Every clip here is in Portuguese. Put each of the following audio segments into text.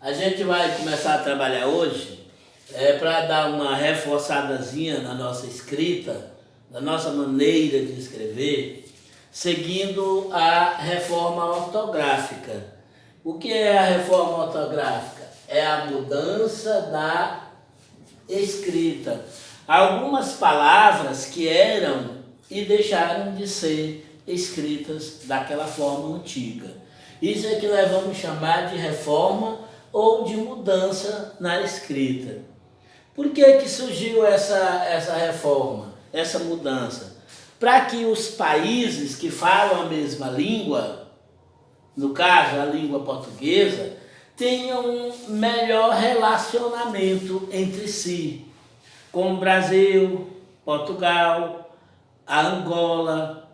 A gente vai começar a trabalhar hoje para dar uma reforçadazinha na nossa escrita, na nossa maneira de escrever, seguindo a reforma ortográfica. O que é a reforma ortográfica? É a mudança da escrita. Algumas palavras que eram e deixaram de ser escritas daquela forma antiga. Isso é que nós vamos chamar de reforma ou de mudança na escrita. Por que surgiu essa reforma, essa mudança? Para que os países que falam a mesma língua, no caso a língua portuguesa, tenham um melhor relacionamento entre si, como Brasil, Portugal, a Angola,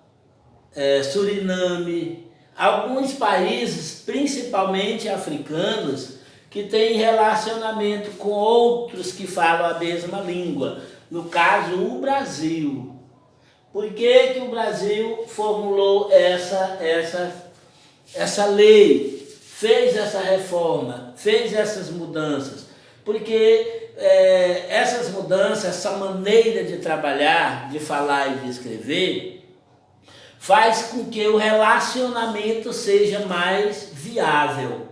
Suriname, alguns países, principalmente africanos, que têm relacionamento com outros que falam a mesma língua. No caso, o Brasil. Por que o Brasil formulou essa lei, fez essa reforma, fez essas mudanças? Porque essas mudanças, essa maneira de trabalhar, de falar e de escrever, faz com que o relacionamento seja mais viável,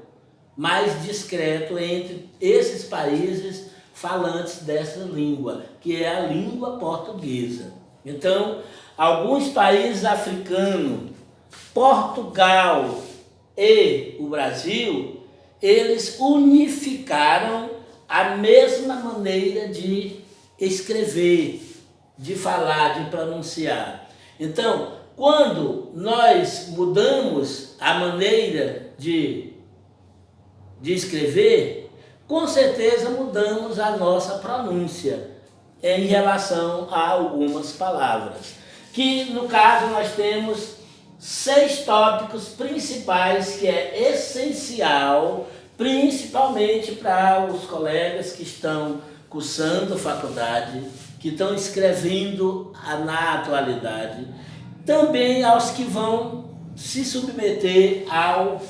mais discreto entre esses países falantes dessa língua, que é a língua portuguesa. Então, alguns países africanos, Portugal e o Brasil, eles unificaram a mesma maneira de escrever, de falar, de pronunciar. Então, quando nós mudamos a maneira de escrever, com certeza mudamos a nossa pronúncia em relação a algumas palavras. Que no caso nós temos 6 tópicos principais que é essencial, principalmente para os colegas que estão cursando faculdade, que estão escrevendo na atualidade, também aos que vão se submeter ao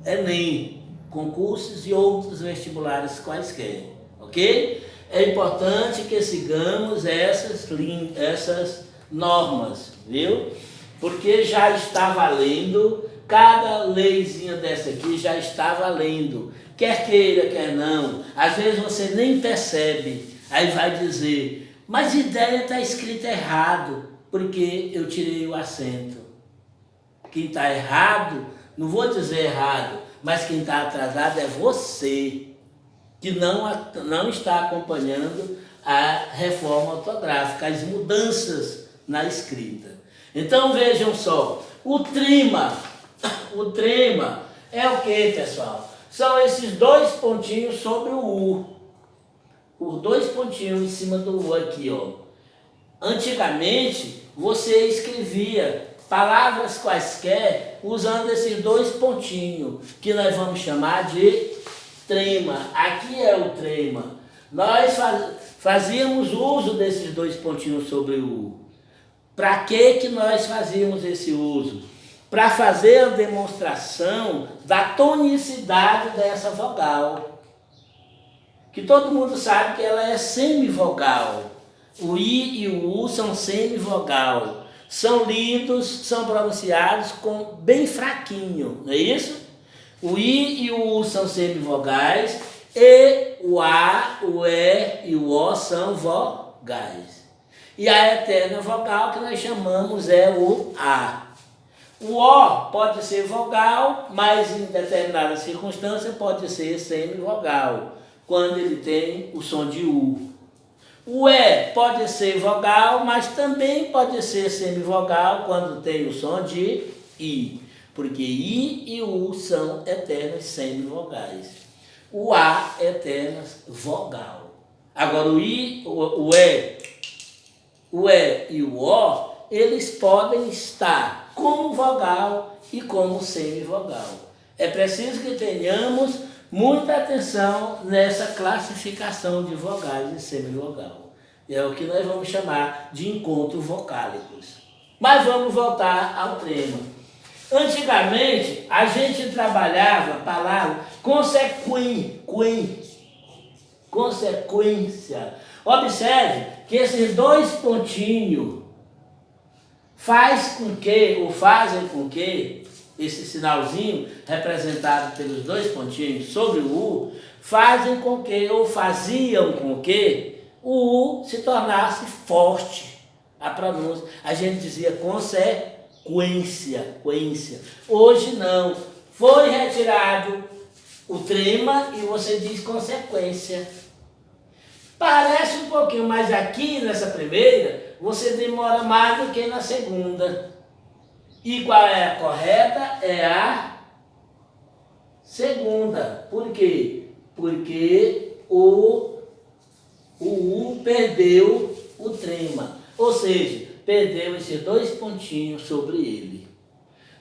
Enem, concursos e outros vestibulares quaisquer, ok? É importante que sigamos essas normas, viu? Porque já está valendo, cada leizinha dessa aqui já está valendo, quer queira, quer não. Às vezes você nem percebe, aí vai dizer, mas ideia está escrita errado, porque eu tirei o acento. Quem está errado, não vou dizer errado, mas quem está atrasado é você, que não está acompanhando a reforma ortográfica, as mudanças na escrita. Então vejam só, o trema é o que, pessoal? São esses 2 pontinhos sobre o U. Os 2 pontinhos em cima do U aqui, ó. Antigamente, você escrevia palavras quaisquer usando esses 2 pontinhos, que nós vamos chamar de trema. Aqui é o trema. Nós fazíamos uso desses 2 pontinhos sobre o U. Para que nós fazíamos esse uso? Para fazer a demonstração da tonicidade dessa vogal. Que todo mundo sabe que ela é semivogal. O I e o U são semivogal. São lidos, são pronunciados bem fraquinho, não é isso? O I e o U são semivogais e o A, o E e o O são vogais. E a eterna vogal que nós chamamos é o A. O O pode ser vogal, mas em determinada circunstância pode ser semivogal, quando ele tem o som de U. O E pode ser vogal, mas também pode ser semivogal quando tem o som de I, porque I e U são eternas semivogais. O A é eternas vogal. Agora o I, o E e o O, eles podem estar como vogal e como semivogal. É preciso que tenhamos muita atenção nessa classificação de vogais e semivogal. É o que nós vamos chamar de encontros vocálicos. Mas vamos voltar ao trema. Antigamente, a gente trabalhava a palavra consequência. Observe que esses dois pontinhos fazem com que esse sinalzinho representado pelos dois pontinhos sobre o U, fazem com que, ou faziam com que, o U se tornasse forte. A pronúncia, a gente dizia consequência. Hoje não. Foi retirado o trema e você diz consequência. Parece um pouquinho, mas aqui nessa primeira, você demora mais do que na segunda. E qual é a correta? É a segunda. Por quê? Porque o U perdeu o trema. Ou seja, perdeu esses dois pontinhos sobre ele.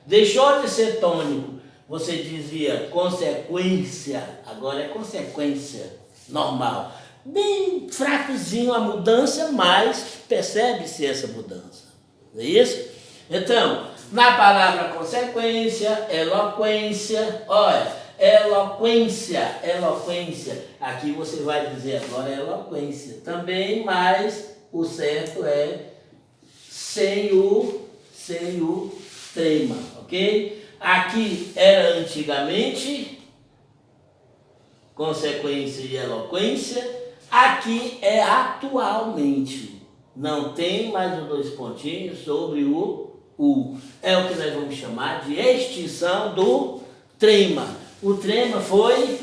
Deixou de ser tônico. Você dizia consequência, agora é consequência normal. Bem fracozinho a mudança, mas percebe-se essa mudança. Não é isso? Então, na palavra consequência, eloquência, olha, eloquência. Aqui você vai dizer agora eloquência também, mas o certo é sem o trema, ok? Aqui era antigamente consequência e eloquência, aqui é atualmente. Não tem mais os dois pontinhos sobre o U. É o que nós vamos chamar de extinção do trema. O trema foi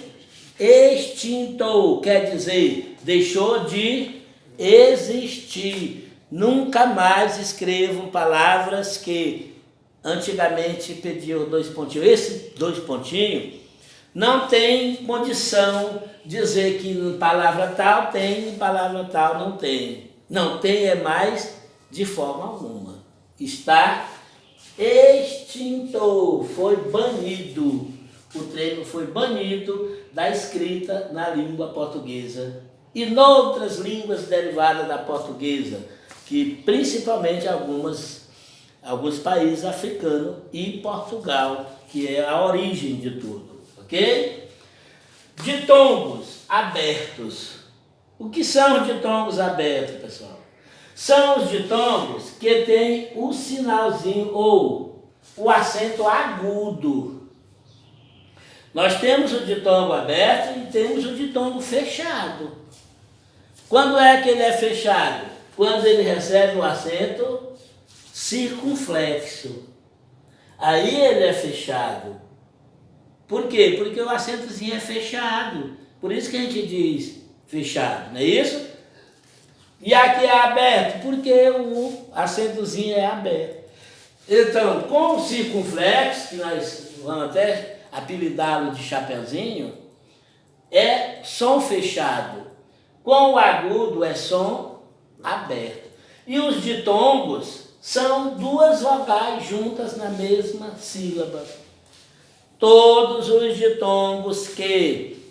extinto, quer dizer, deixou de existir. Nunca mais escrevam palavras que antigamente pediam dois pontinhos. Esses dois pontinhos não tem condição de dizer que em palavra tal tem, em palavra tal não tem. Não tem é mais de forma alguma. Está extinto, foi banido. O trema foi banido da escrita na língua portuguesa e noutras línguas derivadas da portuguesa, que principalmente alguns países africanos e Portugal, que é a origem de tudo, ok? Ditongos abertos. O que são os ditongos abertos, pessoal? São os ditongos que tem o sinalzinho ou o acento agudo. Nós temos o ditongo aberto e temos o ditongo fechado. Quando é que ele é fechado? Quando ele recebe o acento circunflexo. Aí ele é fechado. Por quê? Porque o acentozinho é fechado. Por isso que a gente diz fechado, não é isso? E aqui é aberto, porque o acentozinho é aberto. Então, com o circunflexo, que nós vamos até apelidá-lo de chapeuzinho, é som fechado. Com o agudo é som aberto. E os ditongos são duas vogais juntas na mesma sílaba. Todos os ditongos que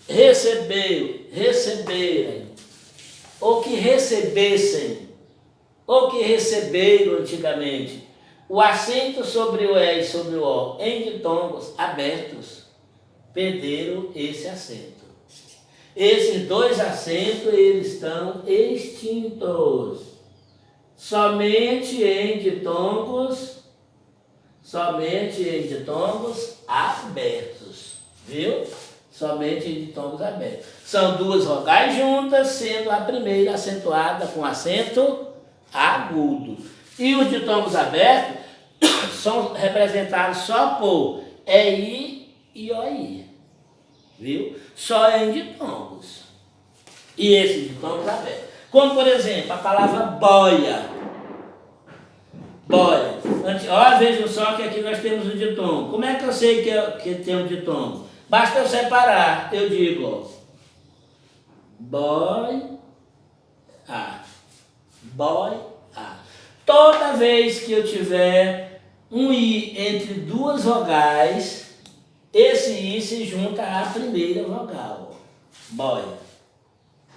receberem, ou que recebessem, ou que receberam antigamente, o acento sobre o E e sobre o O em ditongos abertos, perderam esse acento. Esses dois acentos, eles estão extintos. Somente em ditongos abertos, viu? Somente em ditongos abertos. São duas vogais juntas, sendo a primeira acentuada com acento agudo. E os ditongos abertos são representados só por EI e OI, viu? Só em ditongos. E esses ditongos abertos. Como, por exemplo, a palavra boia. Boia. Ó, vejam só que aqui nós temos o ditongo. Como é que eu sei que tem um ditongo? Basta eu separar. Eu digo, ó, boia. Toda vez que eu tiver um I entre duas vogais, esse I se junta à primeira vogal. Boia.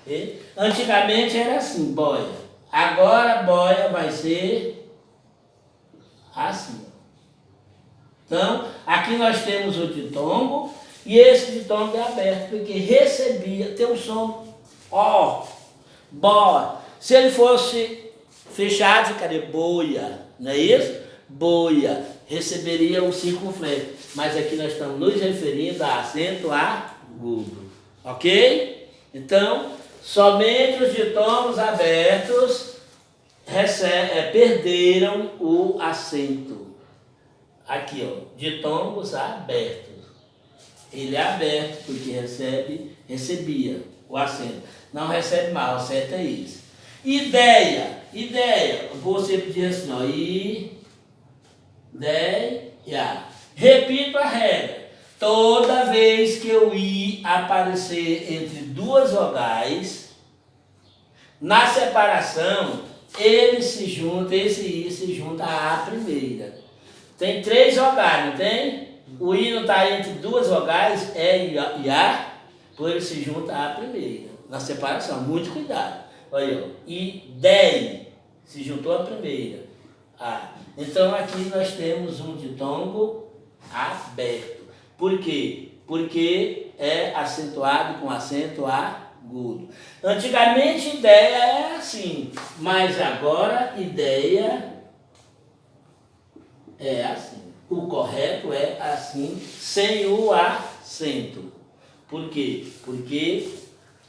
Okay? Antigamente era assim, boia. Agora boia vai ser assim. Então, aqui nós temos o ditongo, e esse ditongo é aberto, porque recebia, tem um som ó, boa. Se ele fosse fechado, ficaria boia, não é isso? Boia, receberia o circunflexo. Mas aqui nós estamos nos referindo a acento agudo, ok? Então, somente os ditongos abertos perderam o acento. Aqui, ó, ditongos abertos. Ele é aberto porque recebia o acento. Não recebe mais, o certo é isso. Ideia. Você diz assim, ó, ideia. Repito a regra. Toda vez que o I aparecer entre duas vogais, na separação, esse I se junta à primeira. Tem 3 vogais, não tem? O I não está entre duas vogais, e A, por ele se junta à primeira. Na separação, muito cuidado. Olha, ideia, se juntou à primeira. Então aqui nós temos um ditongo aberto. Por quê? Porque é acentuado com acento agudo. Antigamente ideia é assim, mas agora ideia é assim. O correto é assim, sem o acento. Por quê? Porque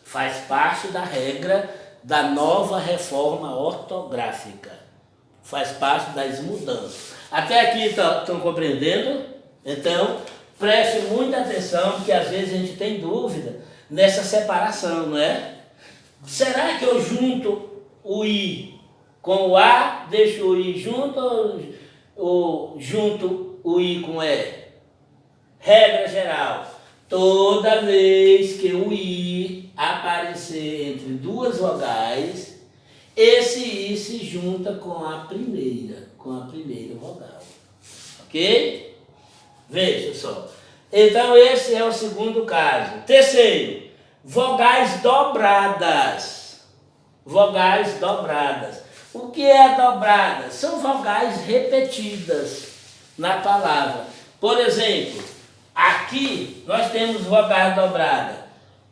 faz parte da regra da nova reforma ortográfica. Faz parte das mudanças. Até aqui estão compreendendo? Então, preste muita atenção, porque às vezes a gente tem dúvida nessa separação, não é? Será que eu junto o I com o A, deixo o I junto ou junto o I com E? Regra geral, toda vez que o I aparecer entre duas vogais, esse I se junta com a primeira vogal. Ok? Veja só. Então esse é o segundo caso. Terceiro, vogais dobradas. Vogais dobradas. O que é dobrada? São vogais repetidas na palavra. Por exemplo, aqui nós temos vogais dobradas.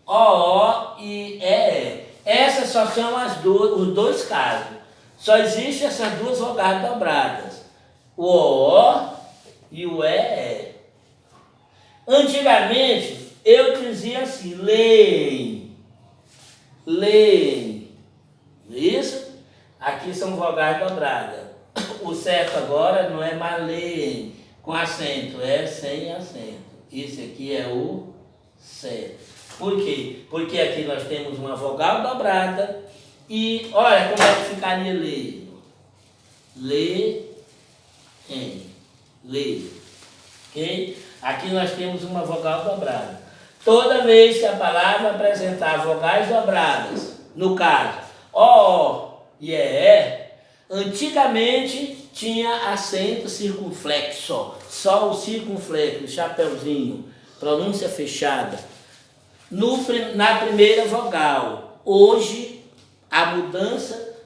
O e E. Essas só são os dois casos. Só existem essas duas vogais dobradas. O O e o E. Antigamente, eu dizia assim, leem. Isso? Aqui são vogais dobradas. O certo agora não é mais leem com acento, é sem acento. Esse aqui é o certo. Por quê? Porque aqui nós temos uma vogal dobrada e olha como é que ficaria ler. Leem. Ok? Aqui nós temos uma vogal dobrada. Toda vez que a palavra apresentar vogais dobradas, no caso O e E, antigamente tinha acento circunflexo, só o circunflexo, chapeuzinho, pronúncia fechada, na primeira vogal. Hoje a mudança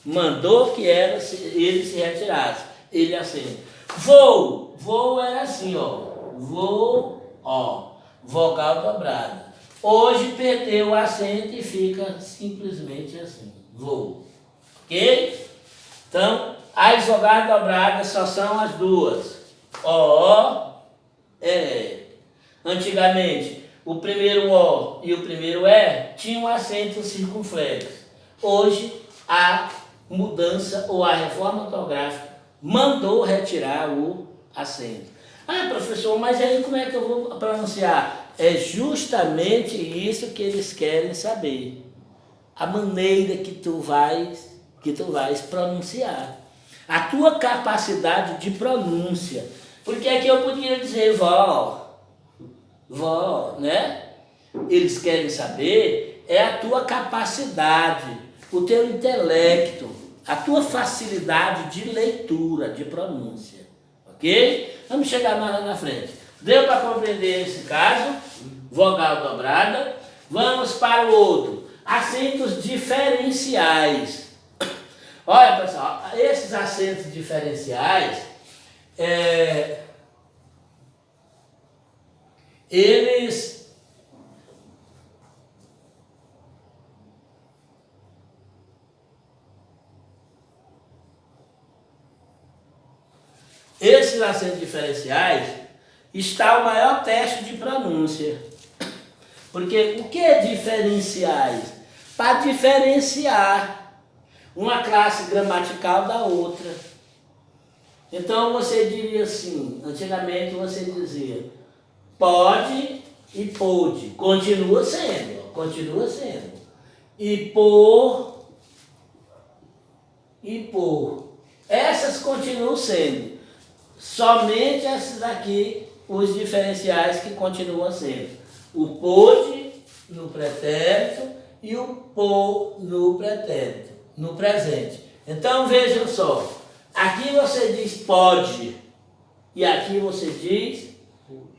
mandou que ele se retirasse. Ele acende. Voo era assim, ó. Vou, ó. Vogal dobrada. Hoje perdeu o acento e fica simplesmente assim. Vou. Ok? Então, as vogais dobradas só são as duas. O, E. Antigamente, o primeiro O e o primeiro E tinham acento circunflexo. Hoje, a mudança ou a reforma ortográfica mandou retirar o acento. Professor, mas aí como é que eu vou pronunciar? É justamente isso que eles querem saber. A maneira que tu vais pronunciar. A tua capacidade de pronúncia. Porque aqui eu podia dizer vó, né? Eles querem saber a tua capacidade, o teu intelecto, a tua facilidade de leitura, de pronúncia. Ok? Vamos chegar mais lá na frente. Deu para compreender esse caso? Vogal dobrada. Vamos para o outro. Acentos diferenciais. Olha, pessoal, esses acentos diferenciais, eles esses acentos diferenciais está o maior teste de pronúncia. Porque o que é diferenciais? Para diferenciar uma classe gramatical da outra. Então você diria assim, antigamente você dizia pode e pôde, continua sendo, continua sendo. E por e por. Essas continuam sendo. Somente essas aqui, os diferenciais que continuam sendo. O pôde no pretérito e o pô no pretérito, no presente. Então vejam só, aqui você diz pode e aqui você diz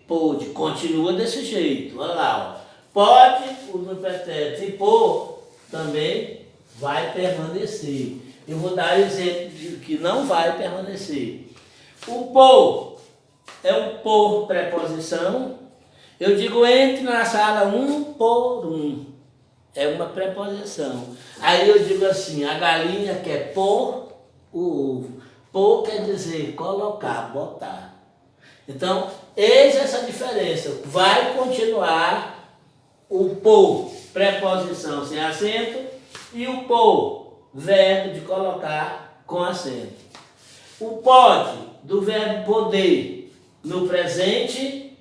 pôde. Continua desse jeito, olha lá. Ó. Pode no pretérito e pô também vai permanecer. Eu vou dar exemplo de que não vai permanecer. O pô é um por preposição. Eu digo entre na sala 1 por 1. É uma preposição. Aí eu digo assim, a galinha quer pôr o ovo. Pôr quer dizer colocar, botar. Então, eis essa diferença. Vai continuar o pôr, preposição sem acento, e o pôr, verbo de colocar com acento. O pode, do verbo poder, no presente,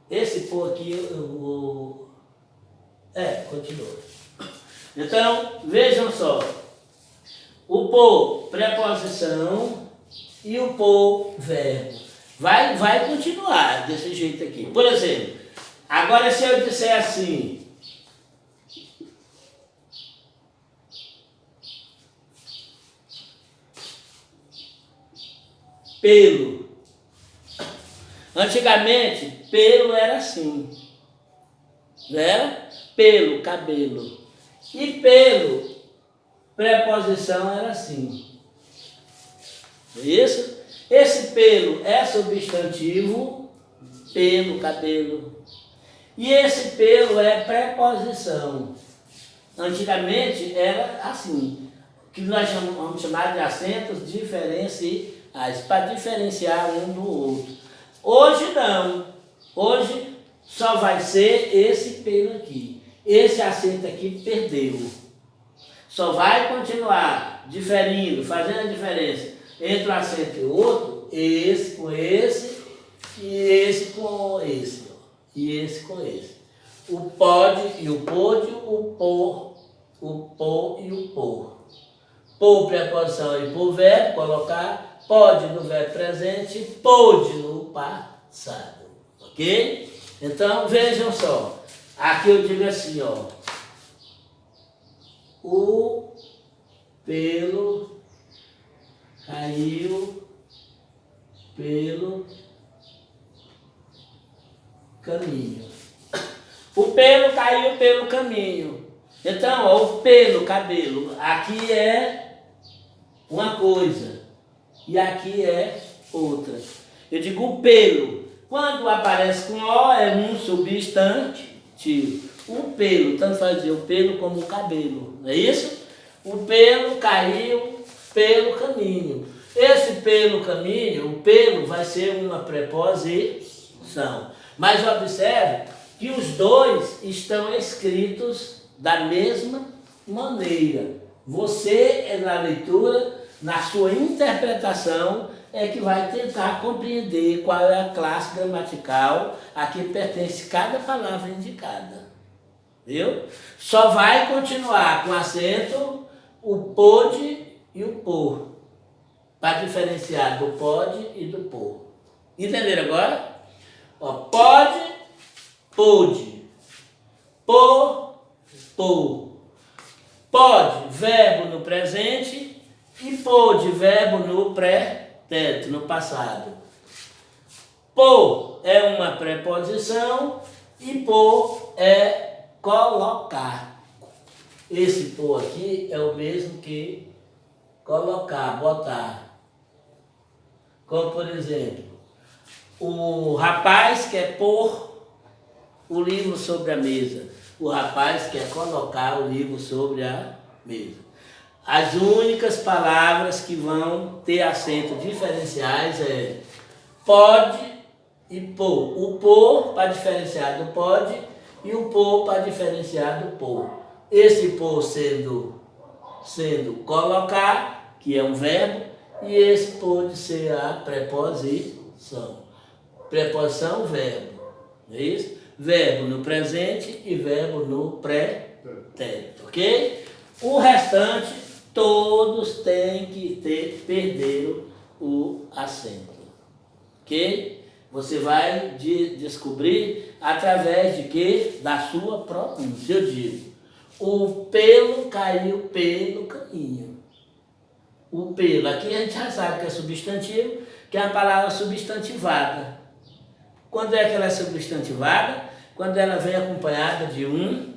esse por aqui eu vou... continua. Então, vejam só. O por, preposição, e o por, verbo. Vai continuar desse jeito aqui. Por exemplo, agora se eu disser assim... Pelo. Antigamente, pelo era assim. Né? Pelo, cabelo. E pelo, preposição era assim. Isso? Esse pelo é substantivo, pelo, cabelo. E esse pelo é preposição. Antigamente era assim, que nós vamos chamar de acentos diferenciais, para diferenciar um do outro. Hoje não. Hoje só vai ser esse pelo aqui. Esse acento aqui perdeu. Só vai continuar diferindo, fazendo a diferença entre um acento e outro, esse com esse, e esse com esse, e esse com esse. O pode e o pôde, o pô e o pôr. Pôr, preposição, e por verbo, colocar, pode no verbo presente, pôde no passado. Ok? Então, vejam só. Aqui eu digo assim, ó. O pelo caiu pelo caminho. O pelo caiu pelo caminho. Então, ó, o pelo, cabelo, aqui é uma coisa e aqui é outra. Eu digo o pelo. Quando aparece com O, é um substantivo. O pelo, tanto faz dizer o pelo como o cabelo, não é isso? O pelo caiu pelo caminho. Esse pelo caminho, o pelo vai ser uma preposição. Mas observe que os dois estão escritos da mesma maneira. Você, na leitura, na sua interpretação, é que vai tentar compreender qual é a classe gramatical a que pertence cada palavra indicada. Viu? Só vai continuar com acento o pôde e o pôr, para diferenciar do pode e do pôr. Entenderam agora? Ó, pode, pôde, pôr, pôr. Pode, verbo no presente, e pôde, verbo no pretérito, no passado. Pôr é uma preposição e pôr é colocar. Esse pôr aqui é o mesmo que colocar, botar. Como por exemplo, o rapaz quer pôr o livro sobre a mesa. O rapaz quer colocar o livro sobre a mesa. As únicas palavras que vão ter acentos diferenciais é pode e pôr. O pôr para diferenciar do pode e o pôr para diferenciar do pôr. Esse pôr sendo colocar, que é um verbo, e esse pode ser a preposição. Preposição, verbo. Não é isso? Verbo no presente e verbo no pretérito, ok? O restante, todos têm que perder o acento, ok? Você vai descobrir através de quê? Da sua pronúncia. Eu digo, o pelo caiu pelo caminho. O pelo, aqui a gente já sabe que é substantivo, que é a palavra substantivada. Quando é que ela é substantivada? Quando ela vem acompanhada de um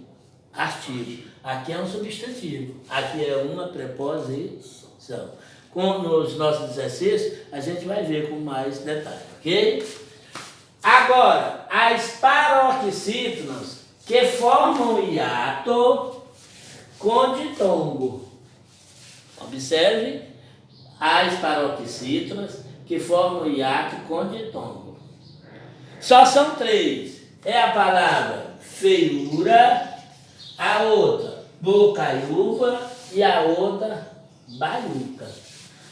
artigo. Aqui é um substantivo, aqui é uma preposição. Nos nossos exercícios, a gente vai ver com mais detalhe, ok? Agora, as paroxítonas que formam hiato com ditongo. Observe as paroxítonas que formam hiato com ditongo. Só são três. É a palavra feiura, a outra bocaiúva e a outra baiuca.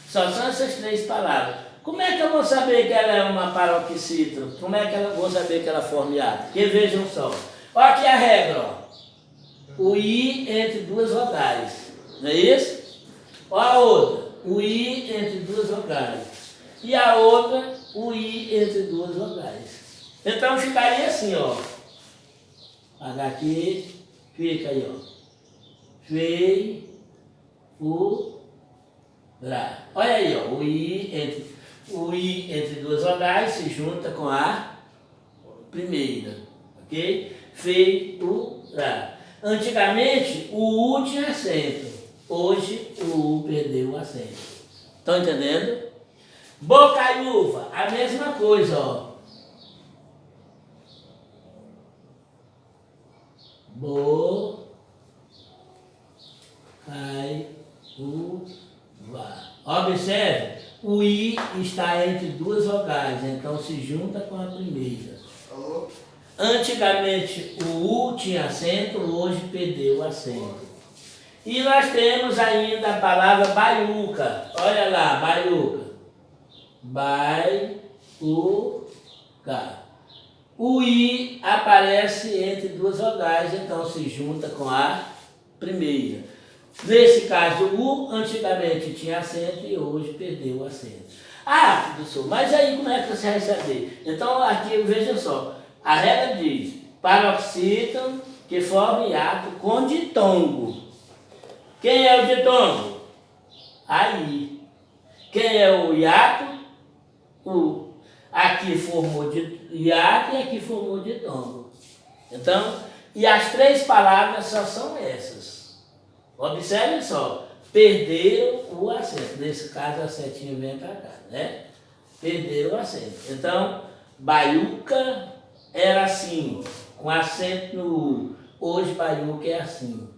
Só são essas três palavras. Como é que eu vou saber que ela é uma paroxítona? Como é que eu vou saber que ela forma hiato? Porque vejam só. Olha aqui a regra, ó. O I entre duas vogais. Não é isso? Olha a outra. O I entre duas vogais. E a outra, o I entre duas vogais. Então ficaria assim, ó. Pagar aqui, fica aí, ó. Fei, o, ra. Olha aí, ó. O I entre duas vogais se junta com a primeira, ok? Fei, o, ra. Antigamente, o U tinha acento. Hoje, o U perdeu o acento. Estão entendendo? Bocaiúva, a mesma coisa, ó. Bocaiúva. Observe, o I está entre duas vogais, então se junta com a primeira. Alô? Antigamente o U tinha acento, hoje perdeu o acento. E nós temos ainda a palavra baiuca. Olha lá, baiuca. Baiuca. O I aparece entre duas vogais, então se junta com a primeira. Nesse caso, o U antigamente tinha acento e hoje perdeu o acento. Ah, professor, mas aí como é que você vai saber? Então aqui veja só, a regra diz, paroxítono que forma hiato com ditongo. Quem é o ditongo? Aí. Quem é o hiato? O. Aqui formou hiato e aqui formou ditongo. Então, e as três palavras só são essas. Observe só, perderam o acento. Nesse caso, a setinha vem para cá, né? Perderam o acento. Então, baiuca era assim, com acento no U. Hoje, baiuca é assim.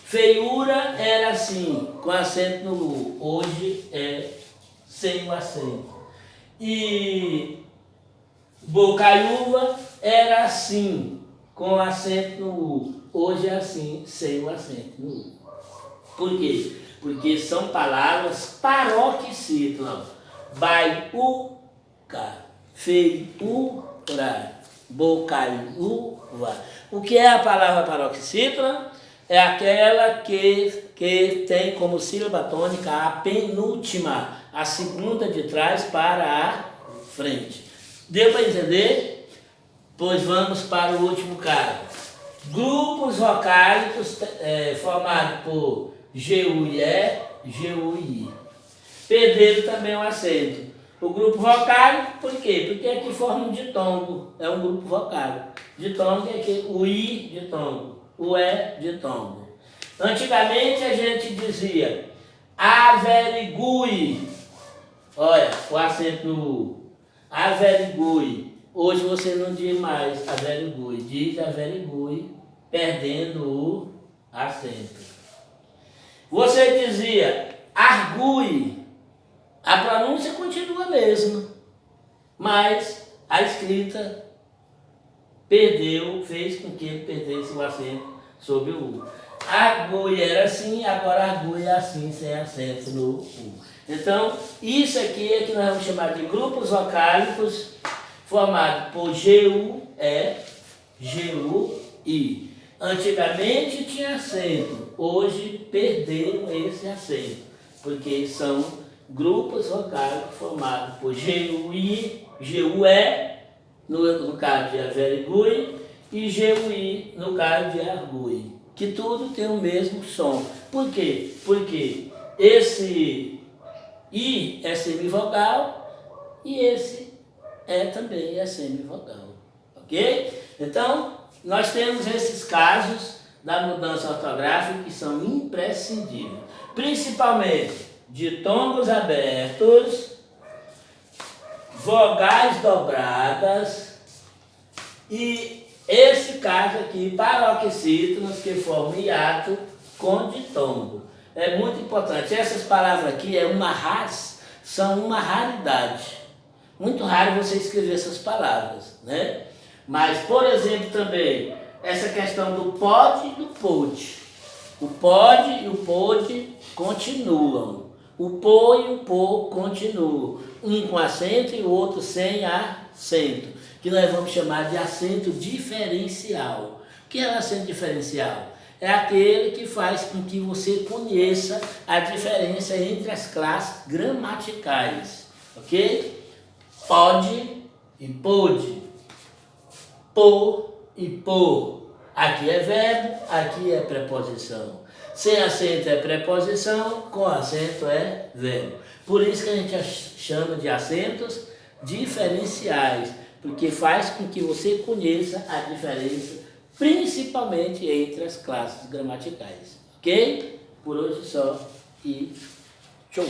Feiura era assim, com acento no U. Hoje é sem o acento. E bocaiúva era assim, com acento no U. Hoje é assim, sem o acento no U. Por quê? Porque são palavras paroxítonas. Baiuca, feiura, bocaiúva. O que é a palavra paroxítona? É aquela que tem como sílaba tônica a penúltima, a segunda de trás para a frente. Deu para entender? Pois vamos para o último caso. Grupos vocálicos formados por G-U-I-E, G-U-I. Perderam também o acento. O grupo vocálico, por quê? Porque aqui forma um ditongo, é um grupo vocálico. Ditongo é aqui, o I ditongo, o E ditongo. Antigamente a gente dizia averigüe. Olha, o acento no U. Averigüe. Hoje você não diz mais averigüe, diz averigüe, perdendo o acento. Você dizia argue. A pronúncia continua a mesma, mas a escrita fez com que ele perdesse o acento sobre o U. Argue era assim, agora argue é assim, sem acento no U. Então, isso aqui é que nós vamos chamar de grupos vocálicos, formado por G-U-E, G-U-I. Antigamente tinha acento, hoje perderam esse acento, porque são grupos vocálicos formados por G-U-I, G-U-E, no caso de averigüe, e G-U-I, no caso de argue, que tudo tem o mesmo som. Por quê? Porque esse I é semivogal e esse também é semivogal, ok? Então, nós temos esses casos da mudança ortográfica que são imprescindíveis, principalmente ditongos abertos, vogais dobradas e esse caso aqui, paroxítonos que formam hiato com ditongo. É muito importante. Essas palavras aqui são uma raridade. Muito raro você escrever essas palavras, né? Mas, por exemplo, também, essa questão do pode e do pôde. O pode e o pôde continuam. O pô e o pô continuam. Um com acento e o outro sem acento. Que nós vamos chamar de acento diferencial. O que é o acento diferencial? É aquele que faz com que você conheça a diferença entre as classes gramaticais. Ok? Pode e pôde. Pô e pô. Aqui é verbo, aqui é preposição. Sem acento é preposição, com acento é verbo. Por isso que a gente chama de acentos diferenciais, porque faz com que você conheça a diferença, principalmente entre as classes gramaticais. Ok? Por hoje só e tchau!